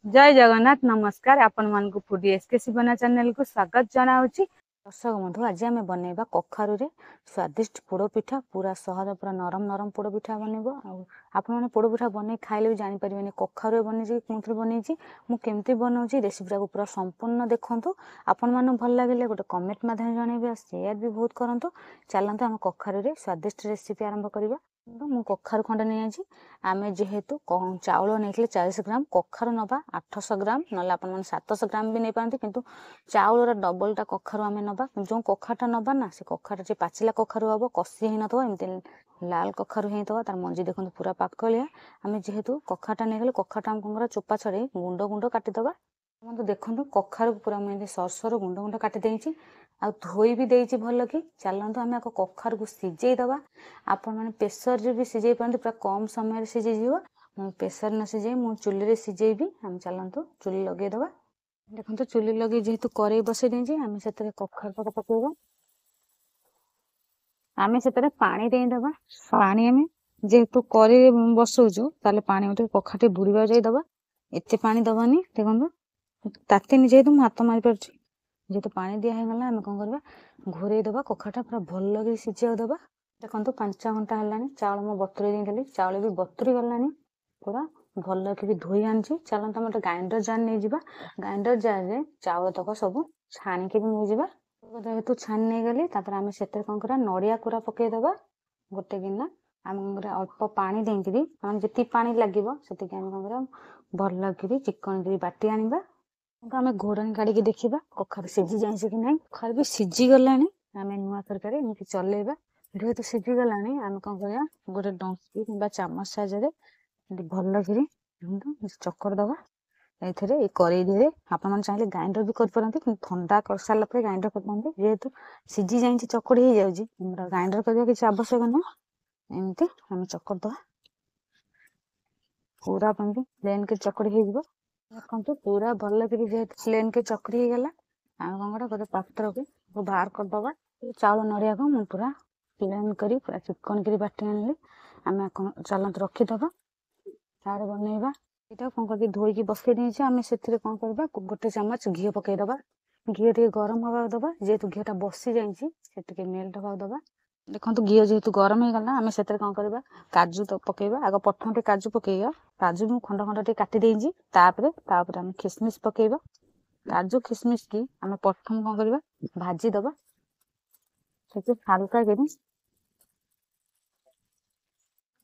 जय जगन्नाथ नमस्कार आपण मानकु फूडी एसकेसी बना चैनल को स्वागत जनाउची। दर्शक बंधु आज आम बनैबा कखारु रे स्वादिष्ट पोड़ पिठा पूरा सहज पूरा नरम नरम पोड़ पिठा बनैबो। आपण माने पोड़ पिठा बनै खाइले भी जानि परिबेनी कखारु बनै कोथि बनैची मु केमती बनाउची रेसिपी को पूरा संपूर्ण देखंतु। आपण माने भल लागिले गोटे कमेंट माध्यम जणैबे शेयर भी बहुत करंतु। चलंतु हम कखारु रे स्वादिष्ट रेसिपी आरंभ करिबा। मु कखारु खंड नै आछि आमे जेहेतु चाउल नहीं 40 ग्राम कखारु नबा 800 ग्राम ना आप 700 ग्राम भी नहीं पाती किंतु चाउल डबल टा कखारु आम नबा जो कखाटा नबा ना से कखाटा जे पाचिला कखारु हम कषि ही नथवा एमती लाल कखारु ही तार मंजी देखो पूरा पाकलिया आम जेहेतु कखाटा नहीं गले कखाटा आम चोपा छड़े गुंड गुंड काटिदबा। देखो कखारु पूरा मुझे सरसर गुंड गुंड काटिदे आ धोई भी देइछि भल कि चलतु आम कखारु को सिझेदबा। आपण मैंने प्रेसर भी सिझे पारती पूरा कम समय सिझी जीव प्रेसर न सिझे मु चुली सिझेबी। आम चलतु चुली लगेदबा। देखो चुली लगे जेहेतु कड़े बसई देइछि आम से कखारु पकेबा। आम से पानी देदबा पानी आम जेहेतु कड़े बसौचु ताले पानी उठे कखाटी बुड़ीबा जाइदबा एते पानी दबानी। देखो तातीनी जेहेतु मु हाथ मारी पार्छ जेहेतु पानी दिया गला आम कौन करवा घोरे दबा कखाटा पूरा भल लगे सिझा दबा। देखो 5 घंटा है चाउल मु बतुरे देली चाउल भी बतुरी गलानी पूरा भल कि धोई आनी। चलते हम ग्राइंडर जार नहीं जावा ग्राइंडर जार रे चाउल तक सब छाणिकी भी नहीं जावा जेहेतु छाणी नहीं गली आम से कौन करा नड़िया कोरा पकईदबा गोटे गिना आम अल्प पानी देकरी आम जी पानी लगे से आम कौन करा भल लगे चिकन कर बाटी आनिबा। आम घोड़नी काढ़ी देखा कखारु सिझी जाए कि ना कखारु भी सिझी गला आम नुआ तरकारी एमती चलेबा जेहेतु सिझी गला आम कौन कर गोटे डंकी कि चामच साहाଯ୍ୟରେ भल कि चकर दबा ये कड़े दे आप चाहिए ग्राइंडर भी कर ठंडा कर सारा ग्राइंडर कर जेहेतु सिझी जाए चकड़ी हो जाऊँगी ग्राइंडर करने किसी आवश्यक ना एमती आम चकर दबा पूरा प्लेन के चकड़ी हो देखो पूरा भल कि जेहेतु प्लेन के चकड़ी हो गला आम कौन कर गोटे पात्र को बाहर करदबा। चाउल नड़िया को मुझे पूरा प्लेन करी पूरा चिकन करी बाटी आनी आम चलत रखीदबा तार बनैबा। यहाँ कौन कर धोईकी बसई देचे आम से कौन करवा गोटे चामच घी पकईदबा घी टे गरम हवा दबा जेहेतु घीटा बसी जाए मेल्ट हवा दबा। देखो घी जेहेतु गरम हो गला आम से कौन करवा काजू तो पकेबा आग प्रथम काजू पकेबा काजू मु खंड खंड टे काटी देइछि तापर आम खिसमिस पकेबा काजू खिसमिस की आम प्रथम कौन करवा भाजी दबा से हल्का करी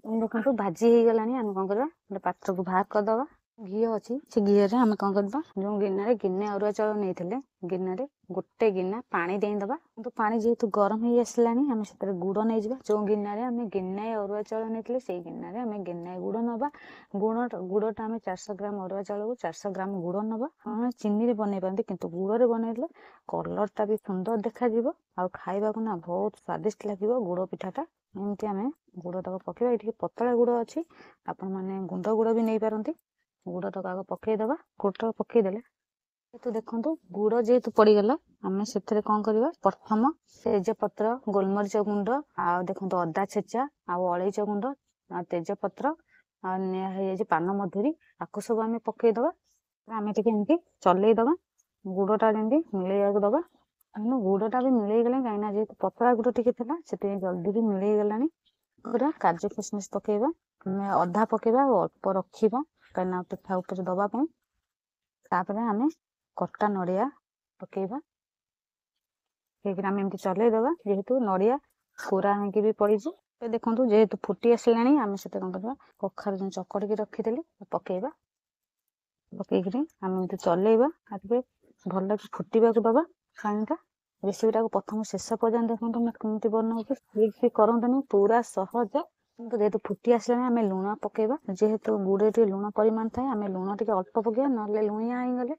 देखो भाजी हो गला आम कौन करवा गोटे पात्र को बाहर करदबा। घी अच्छी से घी आम कौन करवा जो गिन्ना गिन्ने अरुआ चाउल नहीं गिन्ना गोटे गिना पानी देदबा तो पानी जेहेतु गरम हो आसला आम से गुड़ नहीं जावा जो गिन्ना आम गिन्नाए अरुआ चाउल नहीं से गिन्ना आम गिन्नाए गुड़ नवा गुड़टा आम 400 ग्राम अरुआ चाउल को 400 ग्राम गुड़ नवा हाँ चीनी रे बन पारती किंतु गुड़ बनइले कलरटा भी सुंदर देखा आ खाइबा को ना बहुत स्वादिष्ट लगे गुड़ पिठाटा एमती आम गुड़ तक पकेबा ये पतला गुड़ अच्छी आपण मैंने गुंड गुड़ भी नहीं पारती गुड़ तक आग पकईदबा गुड़ तक पकईदे तो देखो गुड़ जेहेतु पड़गला आम से कौन करवा प्रथम तेजपत्र गोलमरीच गुंड आ देखो अदा छेचा आलैच गुंड तेजपत्र पान मधुरी आपको सब आम पकईदबा आम टी चलईदबा गुड़टा जमी मिलैया दबा गुड़टा भी मिलई गला कहीं जेहेतु पतला गुड़ टी से जल्दी भी मिलई गला पूरा काजू किसमिस पकेबा अधा पकेबा अल्प रखा कहीं पिठा उपर दवापाई तापर आम कटा नड़िया पकेबा आम एमती चलईदबा जेहेतु नड़िया कोरा होगी भी पड़ी देखो जेहेतु फुटी आसला आम से कौन करवा कखारु जो चकड़ी रखीदे पकेबा पकईकि आम एमती चलईबा भल कि फुटा दबा पानीटा रेसिपीटा को प्रथम शेष पर्यंत देखो मैं कमी बनाऊँ भी करनी पूरा सहज जेहेतु फुटी आसला आम लुण पकेबा जेहेतु गुड़े टे लुण परिमाण थाए आम लुण टे अल्प पकेबा ना लुणिया होगले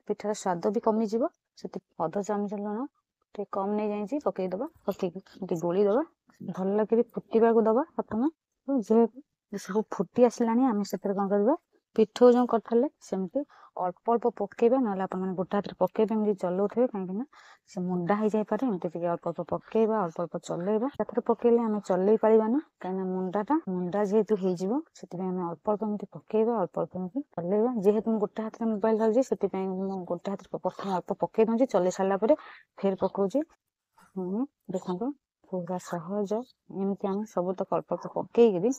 पिठार स्वाद भी कमिଯିव से अध चामच लुण टे कम नहीं जाए पकईदबा पकईकि गोलीदबा भल कि फुटा दबा प्रथम जेहेतु सब फुटी आसला आम से कौन करवा ପିଠଉ ଯୋଉ କରିଥିଲେ ସେମିତି ଅଳ୍ପ ଅଳ୍ପ ପକେଇବା, ନହେଲେ ଆପଣମାନେ ଗୋଟେ ହାତରେ ପକେଇବେ ଏମିତି ଚଲଉଥିବେ, କାହିଁକି ନା ସେ ମୁଣ୍ଡା ହେଇଯାଇପାରେ। ଏମିତି ଟିକେ ଅଳ୍ପ ଅଳ୍ପ ପକେଇବା, ଅଳ୍ପ ଅଳ୍ପ ଚଲେଇବା। ଏଥର ପକେଇଲେ ଆମେ ଚଲେଇ ପାରିବାନି, କାହିଁକିନା ମୁଣ୍ଡା ଯେହେତୁ ହେଇଯିବ, ସେଥିପାଇଁ ଆମେ ଅଳ୍ପ ଅଳ୍ପ ଏମିତି ପକେଇବା, ଅଳ୍ପ ଅଳ୍ପ ଏମିତି ଚଲେଇବା। ଯେହେତୁ ମୁଁ ଗୋଟେ ହାତରେ ମୋବାଇଲ ଧରିଛି, ସେଥିପାଇଁ ମୁଁ ଗୋଟେ ହାତରେ ପ୍ରଥମେ ଅଳ୍ପ ପକେଇ ଦଉଛି, ଚଲେଇ ସାରିଲା ପରେ ଫେର ପକଉଛି। ଦେଖନ୍ତୁ ପୁରା ସହଜ। ଏମିତି ଆମେ ସବୁତକ ଅଳ୍ପ ଅଳ୍ପ ପକେଇକିରି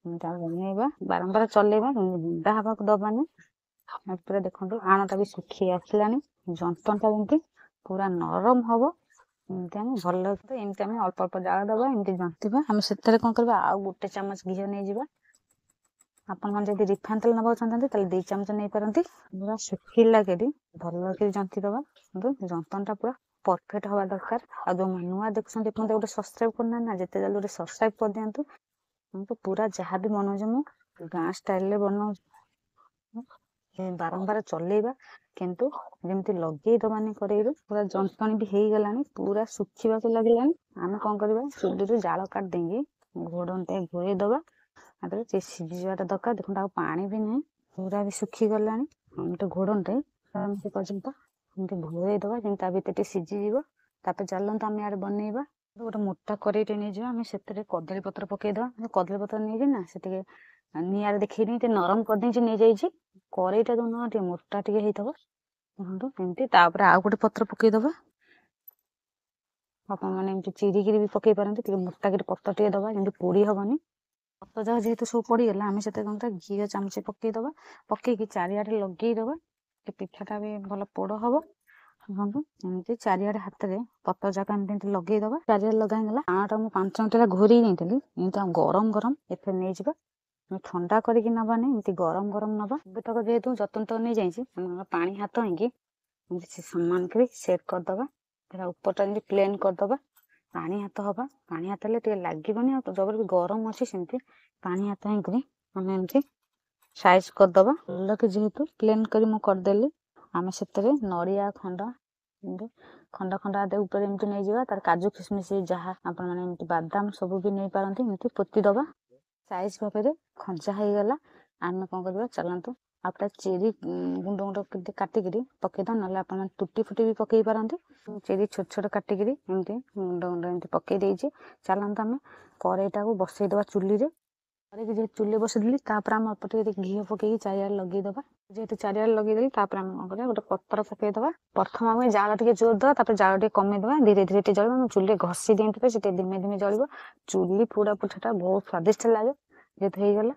ଏମିତି ଆମେ ବନେଇବା, ବାରମ୍ବାର ଚଲେଇବା, ମୁଣ୍ଡା ହବାକୁ ଦବାନି। ପୁରା ଦେଖନ୍ତୁ ଆଣଟା ବି ଶୁଖି ଆସିଲାଣି, ଯନ୍ତଣଟା ଯେମିତି ପୁରା ନରମ ହବ। ଏମିତି ଆମେ ଭଲ ଏମିତି ଆମେ ଅଳ୍ପ ଅଳ୍ପ ଜାଳ ଦବା, ଏମିତି ଜନ୍ତିବା। ଆମେ ସେଥିରେ କଣ କରିବା, ଆଉ ଗୋଟେ ଚାମଚ ଘିଅ ନେଇଯିବା। ଆପଣମାନେ ଯଦି ରିଫାଇନ୍ ତେଲ ନେବାକୁ ଚାହୁଁଛନ୍ତି ତାହେଲେ 2 ଚାମଚ ନେଇପାରନ୍ତି। ପୁରା ଶୁଖିଲା କରି ଭଲ କରି ଜନ୍ତି ଦବା। କିନ୍ତୁ ଯନ୍ତଣଟା ପୁରା ପରଫେକ୍ଟ ହବା ଦରକାର। ଆଉ ଯୋଉ ନୂଆ ଦେଖୁଛନ୍ତି ଏପର୍ଯ୍ୟନ୍ତ ଗୋଟେ ସବସ୍କ୍ରାଇବ କରୁନାହାନ୍ତି ନା, ଯେତେ ଜଲ୍ଦି ଗୋଟେ ସବସ୍କ୍ରାଇବ କରିଦିଅନ୍ତୁ। ମୁଁ ପୁରା ଯାହା ବି ବନଉଛି ମୁଁ ଗାଁ ଷ୍ଟାଇଲରେ ବନଉଛି। ବାରମ୍ବାର ଚଲେଇବା, କିନ୍ତୁ ଯେମିତି ଲଗେଇ ଦବାନି କରେଇରେ। ପୁରା ଯନ୍ତଣୀ ବି ହେଇଗଲାଣି, ପୁରା ଶୁଖିବାକୁ ଲାଗିଲାଣି। ଆମେ କଣ କରିବା, ଚୁଲିରୁ ଜାଳ କାଢି ଦେଇକି ଘୋଡ଼ଣଟେ ଘୋଡ଼େଇ ଦବା। ତାପରେ ସେ ସିଝିଯିବାଟା ଦରକାର। ଦେଖନ୍ତୁ ଆଉ ପାଣି ବି ନାହିଁ, ପୁରା ବି ଶୁଖିଗଲାଣି। ଗୋଟେ ଘୋଡ଼ଣଟେ ସେ ପର୍ଯ୍ୟନ୍ତ ଏମିତି ଘୋଡ଼େଇ ଦବା, ଯେମିତି ତା ଭିତରେ ଟିକେ ସିଝିଯିବ। ତାପରେ ଚାଲନ୍ତୁ ଆମେ ଆଡେ ବନେଇବା। ଗୋଟେ ମୋଟା କରେଇଟେ ନେଇଯିବା, ଆମେ ସେଥିରେ କଦଳୀ ପତ୍ର ପକେଇଦବା। କଦଳୀ ପତ୍ର ନେଇଛି ନା, ସେ ଟିକେ ନିଆଁରେ ଦେଖେଇନି ଟିକେ ନରମ କରିଦେଇଛି ନେଇଯାଇଛି। କରେଇଟା ଯୋଉ ନୁହଁ ଟିକେ ମୋଟା ଟିକେ ହେଇଥିବ, ଦେଖନ୍ତୁ ଏମିତି। ତାପରେ ଆଉ ଗୋଟେ ପତ୍ର ପକେଇଦବା। ଆପଣମାନେ ଏମିତି ଚିରିକିରି ବି ପକେଇ ପାରନ୍ତି, ଟିକେ ମୋଟା କରି ପତ୍ର ଟିକେ ଦବା, ଯେମିତି ପୋଡ଼ି ହବନି। ପତ୍ର ଯାକ ଯେହେତୁ ସବୁ ପଡ଼ିଗଲା, ଆମେ ସେଥିରେ କଣ କରିବା, ଘିଅ ଚାମଚେ ପକେଇଦବା। ପକେଇକି ଚାରିଆଡେ ଲଗେଇଦବା, ପିଠାଟା ବି ଭଲ ପୋଡ଼ ହବ। ଏମିତି ଚାରିଆଡେ ହାତରେ ପତ୍ର ଯାକ ଏମିତି ଲଗେଇଦବା। ଚାରିଆଡେ ଲଗା ହେଇଗଲା। ଆଣଟା ମୁଁ 5 ମିନିଟ୍ ହେଲା ଘୋରେଇ ନେଇଥିଲି, ଏମିତି ଗରମ ଗରମ ଏଥିରେ ନେଇଯିବା। ଥଣ୍ଡା କରିକି ନବାନି, ଏମିତି ଗରମ ଗରମ ନବା। ସବୁତକ ଯେହେତୁ ଯତନ୍ତକ ନେଇଯାଇଛି, ପାଣି ହାତ ହେଇକି ଏମିତି ସେ ସମାନ କରି ସେଟ୍ କରିଦବା। ଉପରଟା ଏମିତି ପ୍ଲେନ୍ କରିଦବା। ପାଣି ହାତ ହବା, ପାଣି ହାତ ହେଲେ ଟିକେ ଲାଗିବନି। ଆଉ ଜବର ବି ଗରମ ଅଛି, ସେମିତି ପାଣି ହାତ ହେଇକରି ଆମେ ଏମିତି ସାଇଜ କରିଦବା। ଭଲକି ଯେହେତୁ ପ୍ଲେନ୍ କରି ମୁଁ କରିଦେଲି, ଆମେ ସେଥିରେ ନଡ଼ିଆ ଖଣ୍ଡ ଖଣ୍ଡ ଆଦେ ଉପରେ ଏମିତି ନେଇଯିବା। ତାର କାଜୁ କିସମିସ ଯାହା ଆପଣମାନେ ଏମିତି ବାଦାମ ସବୁ ବି ନେଇପାରନ୍ତି, ଏମିତି ପୋତିଦବା। ସାଇଜ ଭାବରେ ଖଞ୍ଜା ହେଇଗଲା। ଆମେ କଣ କରିବା, ଚାଲନ୍ତୁ ଆଉ ତା ଚେରି ଗୁଣ୍ଡ ଗୁଣ୍ଡ କାଟିକିରି ପକେଇଦବା, ନହେଲେ ଆପଣ ଟୁଟି ଫୁଟି ବି ପକେଇ ପାରନ୍ତି। ଚେରି ଛୋଟ ଛୋଟ କାଟିକିରି ଏମିତି ଗୁଣ୍ଡ ଗୁଣ୍ଡ ଏମିତି ପକେଇ ଦେଇଛି। ଚାଲନ୍ତୁ ଆମେ କରେଇଟାକୁ ବସେଇଦବା ଚୁଲିରେ। କରେଇକି ଯେହେତୁ ଚୁଲି ବସେଇଦେଲି, ତାପରେ ଆମେ ଅଳ୍ପ ଟିକେ ଘିଅ ପକେଇକି ଚାରିଆଡେ ଲଗେଇଦବା। ଯେହେତୁ ଚାରିଆଡେ ଲଗେଇଦେଲି, ତାପରେ ଆମେ କଣ କରିବା, ଗୋଟେ ପତ୍ର ପକେଇଦବା। ପ୍ରଥମେ ଆମେ ଜାଳ ଟିକେ ଜୋର ଦେବା, ତାପରେ ଜାଳ ଟିକେ କମେଇଦବା। ଧୀରେ ଧୀରେ ଟିକେ ଜଳିବ। ଚୁଲିରେ ଘଷି ଦେଇଥିବେ, ସେ ଟିକେ ଧିମେ ଧିମେ ଜଳିବ। ଚୁଲି ପୋଡା ପିଠାଟା ବହୁତ ସ୍ଵାଦିଷ୍ଟ ଲାଗେ। ଯେହେତୁ ହେଇଗଲା,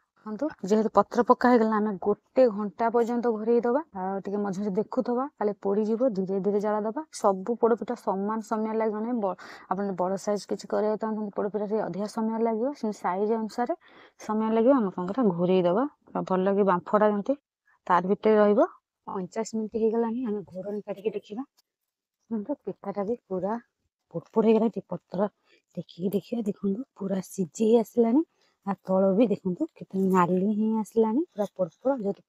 ଯେହେତୁ ପତ୍ର ପକା ହେଇଗଲା, ଆମେ 1 ଘଣ୍ଟା ପର୍ଯ୍ୟନ୍ତ ଘୋରେଇ ଦବା। ଆଉ ଟିକେ ମଝିରେ ଦେଖୁଥିବା, କାଳେ ପୋଡିଯିବ। ଧୀରେ ଧୀରେ ଜାଳ ଦବା। ସବୁ ପୋଡପିଠା ସମାନ ସମୟ ଲାଗିବନି। ଆପଣ ବଡ ସାଇଜ କିଛି କରିବାକୁ ଚାହୁଁଛନ୍ତି, ପୋଡପିଠା ଟିକେ ଅଧିକା ସମୟ ଲାଗିବ। ସେମିତି ସାଇଜ ଅନୁସାରେ ସମୟ ଲାଗିବ। ଆମେ କଣ କରିବା, ଘୋରେଇ ଦବା। ଭଲ କି ବାମ୍ଫଟା ଯେମିତି ତାର ଭିତରେ ରହିବ। 50 ମିନିଟ୍ ହେଇଗଲାଣି, ଆମେ ଘୋଡ଼ଣୀ କାଢିକି ଦେଖିବା। ପିଠାଟା ବି ପୁରା ପୋଡପୋଡ ହେଇଗଲା। ଟିକେ ପତ୍ର ଦେଖିକି ଦେଖିବା, ଦେଖନ୍ତୁ ପୁରା ସିଝି ଆସିଲାଣି। ଆଉ ତଳ ବି ଦେଖନ୍ତୁ କେତେ ନାଲି ହିଁ ଆସିଲାଣି, ପୁରା ପୋଡପୋଡ। ଯେହେତୁ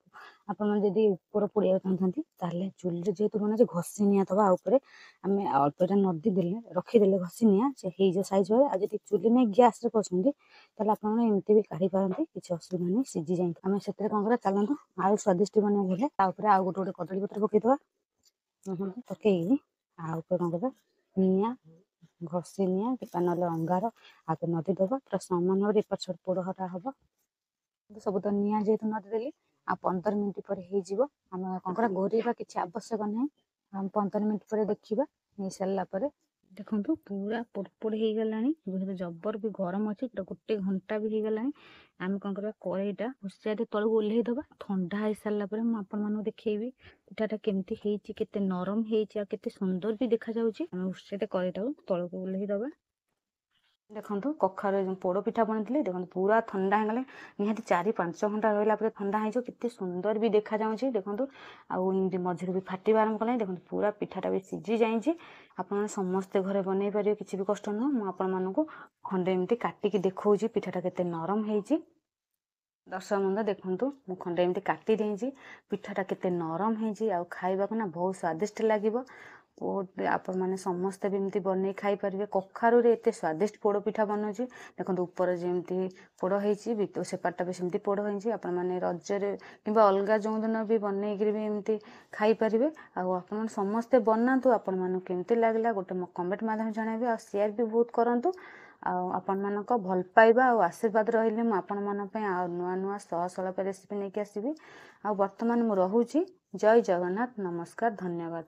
ଆପଣ ଯଦି ଉପର ପୋଡିବାକୁ ଚାହୁଁଛନ୍ତି, ତାହେଲେ ଚୁଲିରେ ଯେହେତୁ ବନାଉଛି ଘଷି ନିଆଁ ଦବା। ଉପରେ ଆମେ ଅଳ୍ପଟା ନଦୀ ଦେଲେ ରଖିଦେଲେ ଘଷି ନିଆଁ ସେ ହେଇଯିବ ସାଇଜ ଭଳିଆ। ଆଉ ଯଦି ଚୁଲି ନେଇ ଗ୍ୟାସରେ କରୁଛନ୍ତି, ତାହେଲେ ଆପଣ ଏମିତି ବି କାଢି ପାରନ୍ତି, କିଛି ଅସୁବିଧା ନାହିଁ। ସିଝି ଯାଇ ଆମେ ସେଥିରେ କଣ କରିବା, ଚାଲନ୍ତୁ ଆଉ ସ୍ୱାଦିଷ୍ଟ ବନେଇବାକୁ ହେଲେ ତା ଉପରେ ଆଉ ଗୋଟେ କଦଳୀ ପତ୍ର ପକେଇଦବା। ପକେଇକି ଆଉ ଉପରେ କଣ କରିବା, ନିଆଁ ଘଷି ନିଆଁ ନହେଲେ ଅଙ୍ଗାର ଆଗ ନଦୀ ଦବା। ପୁରା ସମାନ ଭାବରେ ଏପଟ ସେପଟ ପୋଡଟା ହବ। ସବୁ ତ ନିଆଁ ଯେହେତୁ ନଦୀ ଦେଲି, ଆଉ 15 ମିନିଟ୍ ପରେ ହେଇଯିବ। ଆମେ କଣ କରିବା, ଘୋରେଇବା କିଛି ଆବଶ୍ୟକ ନାହିଁ। ଆମେ 15 ମିନିଟ୍ ପରେ ଦେଖିବା। ହେଇସାରିଲା ପରେ ଦେଖନ୍ତୁ ପୁରା ପୋଡପୋଡ ହେଇଗଲାଣି। ଯେହେତୁ ଜବର ବି ଗରମ ଅଛି, 1 ଘଣ୍ଟା ବି ହେଇଗଲାଣି। ଆମେ କଣ କରିବା, କড়େଇଟା ହୁସିଆରେ ତଳକୁ ଓହ୍ଲେଇ ଦବା। ଥଣ୍ଡା ହେଇସାରିଲା ପରେ ମୁଁ ଆପଣମାନଙ୍କୁ ଦେଖେଇବି ପିଠାଟା କେମିତି ହେଇଛି, କେତେ ନରମ ହେଇଛି, ଆଉ କେତେ ସୁନ୍ଦର ବି ଦେଖାଯାଉଛି। ଆମେ ହୁସିଆରେ କড়େଇଟାକୁ ତଳକୁ ଓହ୍ଲେଇ ଦବା। ଦେଖନ୍ତୁ କଖାରୁ ଯୋଉ ପୋଡ ପିଠା ବନେଇଥିଲି, ଦେଖନ୍ତୁ ପୁରା ଥଣ୍ଡା ହେଇଗଲେ। ନିହାତି 4-5 ଘଣ୍ଟା ରହିଲା ପରେ ଥଣ୍ଡା ହେଇଯିବ। କେତେ ସୁନ୍ଦର ବି ଦେଖାଯାଉଛି ଦେଖନ୍ତୁ। ଆଉ ଏମିତି ମଝିରେ ବି ଫାଟିବା ଆରମ୍ଭ କଲାଣି। ଦେଖନ୍ତୁ ପୁରା ପିଠାଟା ବି ସିଝି ଯାଇଛି। ଆପଣମାନେ ସମସ୍ତେ ଘରେ ବନେଇ ପାରିବେ, କିଛି ବି କଷ୍ଟ ନୁହଁ। ମୁଁ ଆପଣମାନଙ୍କୁ ଖଣ୍ଡେ ଏମିତି କାଟିକି ଦେଖଉଛି ପିଠାଟା କେତେ ନରମ ହେଇଛି। ଦର୍ଶକ ବନ୍ଧୁ ଦେଖନ୍ତୁ, ମୁଁ ଖଣ୍ଡେ ଏମିତି କାଟି ଦେଇଛି। ପିଠାଟା କେତେ ନରମ ହେଇଛି, ଆଉ ଖାଇବାକୁ ନା ବହୁତ ସ୍ୱାଦିଷ୍ଟ ଲାଗିବ। बहुत आपण मैंने समस्ते भी एमती बन खाई पारे। कखारू एत स्वादिष्ट पोड़ पिठा बनाऊँगी देखो ऊपर जमी पोड़ हो सेपाटा भी सेमती पोड़ होने रजरे कि अलग जो दिन भी बनईकि भी एमती खाई पारे। आप समस्ते बनातु आपण मानक केमती लगला गोटे कमेंट माध्यम जनइबे आ शेयर भी बहुत करूँ। आपण मानक भल पाइबा आ आशीर्वाद रहिले मु आपण मान पे नुआ नुआ सहज सरल रेसिपी नहीं आसबि। आ वर्तमान मु रहूची। जय जगन्नाथ, नमस्कार, धन्यवाद।